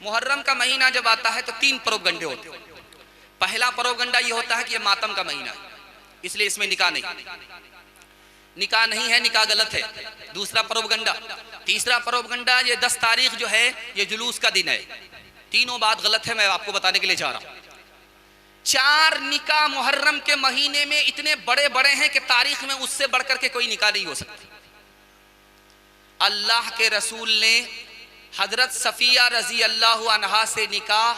मुहर्रम का महीना जब आता है तो 3 प्रोपगंडे होते हैं। पहला प्रोपगंडा ये होता है कि ये मातम का महीना है, इसलिए इसमें निकाह नहीं है, निकाह गलत है। दूसरा प्रोपगंडा। तीसरा प्रोपगंडा, ये 10 तारीख जो है ये जुलूस का दिन है। तीनों बात गलत है, मैं आपको बताने के लिए जा रहा हूं। 4 निकाह मुहर्रम के महीने में इतने बड़े बड़े हैं कि तारीख में उससे बढ़कर के कोई निकाह नहीं हो सकता। अल्लाह के रसूल ने हजरत सफिया रजी अल्लाह अन्हा से निकाह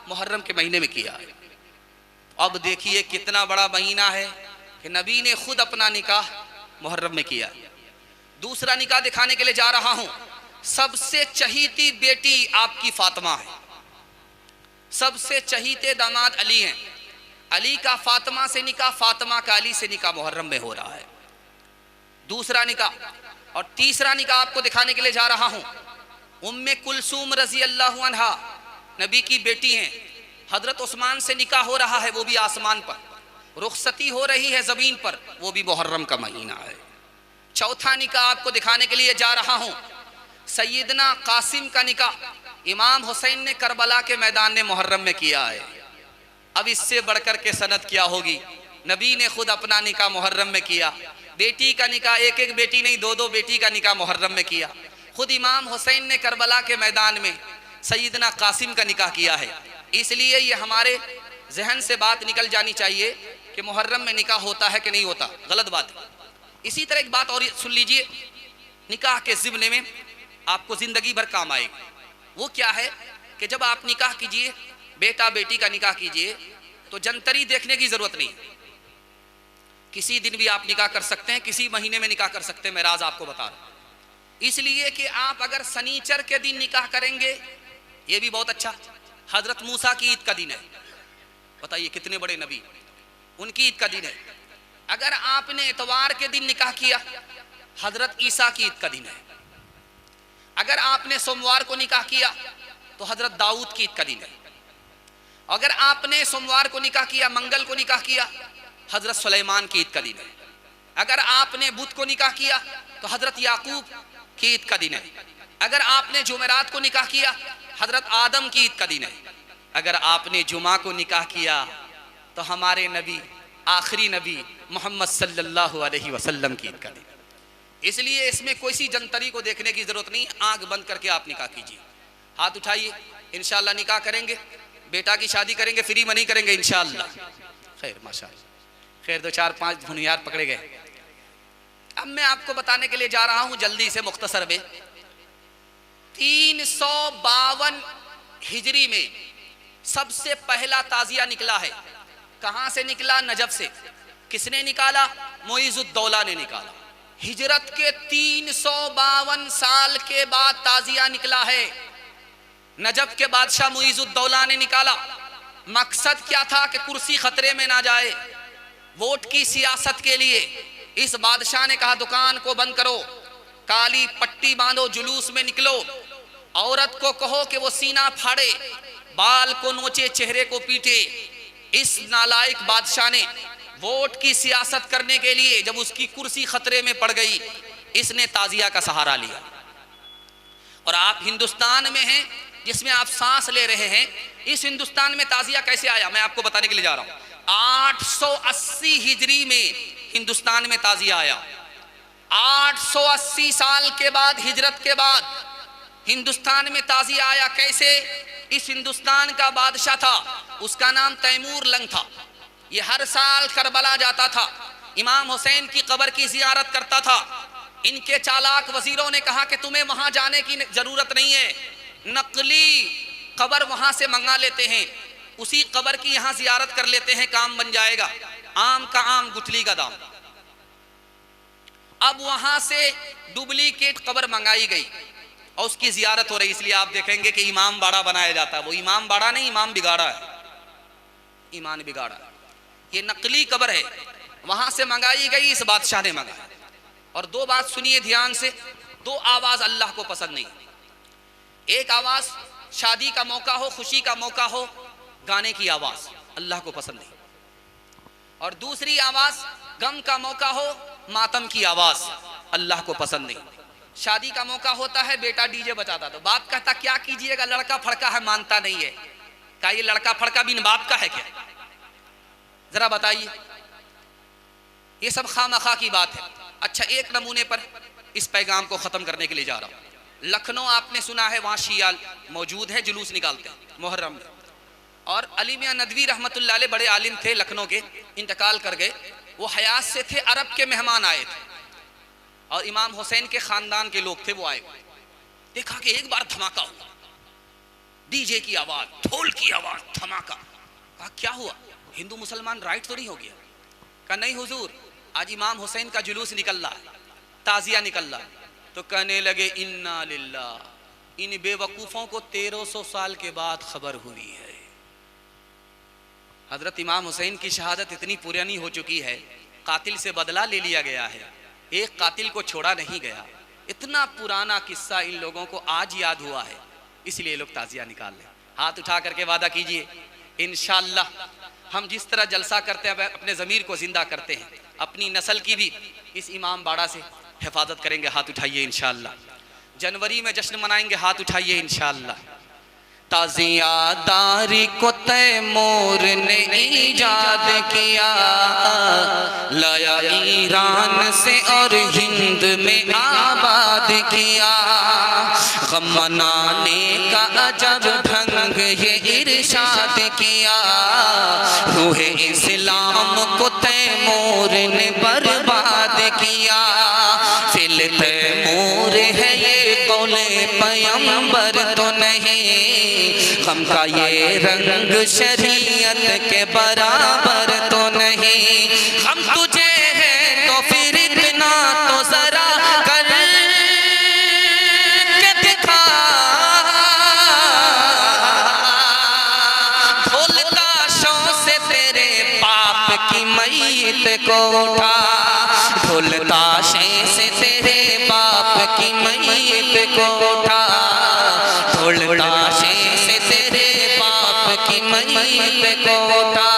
मुहर्रम के महीने में किया है। अब देखिए कितना बड़ा महीना है कि नबी ने खुद अपना निकाह मुहर्रम में किया। दूसरा निकाह दिखाने के लिए जा रहा हूं। सबसे चहीती बेटी आपकी फातिमा है, सबसे चहीते दामाद अली हैं। अली का फातिमा से निकाह, फातिमा का अली से निकाह मुहर्रम में हो रहा है। दूसरा निकाह। और तीसरा निकाह आपको दिखाने के लिए जा रहा हूं। उम्मे कुलसूम रजी अल्लाह अन्हा नबी की बेटी हैं। हजरत उस्मान से निकाह हो रहा है, वो भी आसमान पर। रुखसती हो रही है जमीन पर, वो भी मुहर्रम का महीना है। चौथा निकाह आपको दिखाने के लिए जा रहा हूं। सैयदना कासिम का निकाह इमाम हुसैन ने करबला के मैदान में मुहर्रम में किया है। अब इससे बढ़कर के सनद क्या होगी। नबी ने खुद अपना निकाह मुहर्रम में किया। बेटी का निकाह, एक एक बेटी नहीं, 2-2 बेटी का निकाह मुहर्रम में किया। खुद इमाम हुसैन ने करबला के मैदान में सैयदना कासिम का निकाह किया है। इसलिए ये हमारे जहन से बात निकल जानी चाहिए कि मुहर्रम में निकाह होता है कि नहीं होता, गलत बात है। इसी तरह एक बात और सुन लीजिए, निकाह के ज़िम्ने में आपको जिंदगी भर काम आएगी। वो क्या है कि जब आप निकाह कीजिए, बेटा बेटी का निकाह कीजिए, तो जंतरी देखने की जरूरत नहीं। किसी दिन भी आप निकाह कर सकते हैं, किसी महीने में निकाह कर सकते हैं। मैं राज आपको बता रहा हूं, इसलिए कि आप अगर शनिचर के दिन निकाह करेंगे, ये भी बहुत अच्छा। हजरत मूसा की ईद का दिन है, बताइए कितने बड़े नबी, उनकी ईद का दिन है। अगर आपने इतवार के दिन निकाह किया, हजरत ईसा की ईद का दिन है। अगर आपने सोमवार को निकाह किया तो हजरत दाऊद की ईद का दिन है। अगर आपने सोमवार को निकाह किया, मंगल को निकाह किया, हजरत सुलेमान की ईद का दिन है। अगर आपने बुध को निकाह किया तो हजरत याकूब की ईद का दिन है। अगर आपने जुमेरात को निकाह किया, हजरत आदम की ईद का दिन है। अगर आपने जुमा को निकाह किया तो हमारे नबी, आखिरी नबी मोहम्मद सल्लल्लाहु अलैहि वसल्लम की ईद का दिन। इसलिए इसमें कोई सी जंतरी को देखने की जरूरत नहीं, आंख बंद करके आप निकाह कीजिए। हाथ उठाइए, इंशाअल्लाह निकाह करेंगे, बेटा की शादी करेंगे, फ्री मनी करेंगे इंशाअल्लाह। खैर माशाअल्लाह, खैर 2-4-5 भुनियार पकड़े गए। अब मैं आपको बताने के लिए जा रहा हूं जल्दी से, मुख्तसर में। 352 हिजरी में सबसे पहला ताजिया निकला है। कहां से निकला? नजफ से। किसने निकाला? मुइज़ुद्दौला ने निकाला। हिजरत के 352 साल के बाद ताजिया निकला है। नजफ के बादशाह मुइज़ुद्दौला ने निकाला। मकसद क्या था कि कुर्सी खतरे में ना जाए, वोट की सियासत के लिए। इस बादशाह ने कहा दुकान को बंद करो, काली पट्टी बांधो, जुलूस में निकलो, औरत को कहो कि वो सीना फाड़े, बाल को नोचे, चेहरे को पीटे। इस नालायक बादशाह ने वोट की सियासत करने के लिए, जब उसकी कुर्सी खतरे में पड़ गई, इसने ताजिया का सहारा लिया। और आप हिंदुस्तान में हैं जिसमें आप सांस ले रहे हैं, इस हिंदुस्तान में ताजिया कैसे आया, मैं आपको बताने के लिए जा रहा हूं। 880 हिजरी में हिंदुस्तान में ताजिया आया। 880 साल के बाद, हिजरत के बाद हिंदुस्तान में ताजिया आया। कैसे? इस हिंदुस्तान का बादशाह था, उसका नाम तैमूर लंग था। ये हर साल करबला जाता था, इमाम हुसैन की कब्र की जियारत करता था। इनके चालाक वजीरों ने कहा कि तुम्हें वहां जाने की जरूरत नहीं है, नकली कब्र वहां से मंगा लेते हैं, उसी कब्र की यहां जियारत कर लेते हैं, काम बन जाएगा। आम का आम, गुठली का दाम। अब वहां से डुप्लीकेट कब्र मंगाई गई और उसकी जियारत हो रही। इसलिए आप देखेंगे कि इमाम बाड़ा बनाया जाता है। वो इमाम बाड़ा नहीं, इमाम बिगाड़ा है, ईमान बिगाड़ा। ये नकली कब्र है, वहां से मंगाई गई, इस बादशाह ने मंगाया। और 2 बात सुनिए ध्यान से, 2 आवाज अल्लाह को पसंद नहीं। एक आवाज शादी का मौका हो, खुशी का मौका हो, गाने की आवाज अल्लाह को पसंद नहीं। और दूसरी आवाज गम का मौका हो, मातम की आवाज अल्लाह को पसंद नहीं। शादी का मौका होता है, बेटा डीजे बजाता, तो बाप कहता क्या कीजिएगा, लड़का फड़का है, मानता नहीं है। क्या ये लड़का फड़का बिन बाप का है क्या? जरा बताइए, ये सब खामखा की बात है। अच्छा, एक नमूने पर इस पैगाम को खत्म करने के लिए जा रहा हूं। लखनऊ आपने सुना है, वहां शिया मौजूद है, जुलूस निकालते हैं मुहर्रम में। और अली मियां नदवी रहमतुल्लाह अलैह बड़े आलिम थे, लखनऊ के, इंतकाल कर गए। वो हयात से थे, अरब के मेहमान आए थे और इमाम हुसैन के खानदान के लोग थे, वो आए। देखा कि एक बार धमाका हुआ, डीजे की आवाज, ढोल की आवाज, धमाका। कहा क्या हुआ, हिंदू मुसलमान राइट तो नहीं हो गया? कहा नहीं हुजूर, आज इमाम हुसैन का जुलूस निकल रहा है, ताजिया निकल रहा है। तो कहने लगे इन्ना लिल्लाह, इन बेवकूफों को 1300 साल के बाद खबर हुई है। हजरत इमाम हुसैन की शहादत इतनी पुरानी हो चुकी है, कातिल से बदला ले लिया गया है, एक कातिल को छोड़ा नहीं गया। इतना पुराना किस्सा इन लोगों को आज याद हुआ है, इसलिए लोग ताजिया निकाल लें। हाथ उठा करके वादा कीजिए, इंशाअल्लाह हम जिस तरह जलसा करते हैं, अपने ज़मीर को जिंदा करते हैं, अपनी नस्ल की भी इस इमाम बाड़ा से हिफाजत करेंगे। हाथ उठाइए इंशाअल्लाह। जनवरी में जश्न मनाएंगे, हाथ उठाइए इंशाअल्लाह। ताज़ियादारी को तैमूर ने ईजाद किया, लाया ईरान से और हिंद में आबाद किया। गम मनाने का अजब ढंग ये इरशाद किया, रूहे इस्लाम को तैमूर ने बर्बाद किया। फिल तैमूर है ये कौले पैगंबर तो नहीं, गम का ये रंग शरीयत के बराबर तो नहीं। हम तुझे है तो फिर इतना तो जरा कर के दिखा, ढोल ताशों से तेरे बाप की मैयत को उठा, ढोल ताशे से तेरे बाप की मैयत को उठा, ढोल ताशे से तेरे बाप की मैयत को उठा।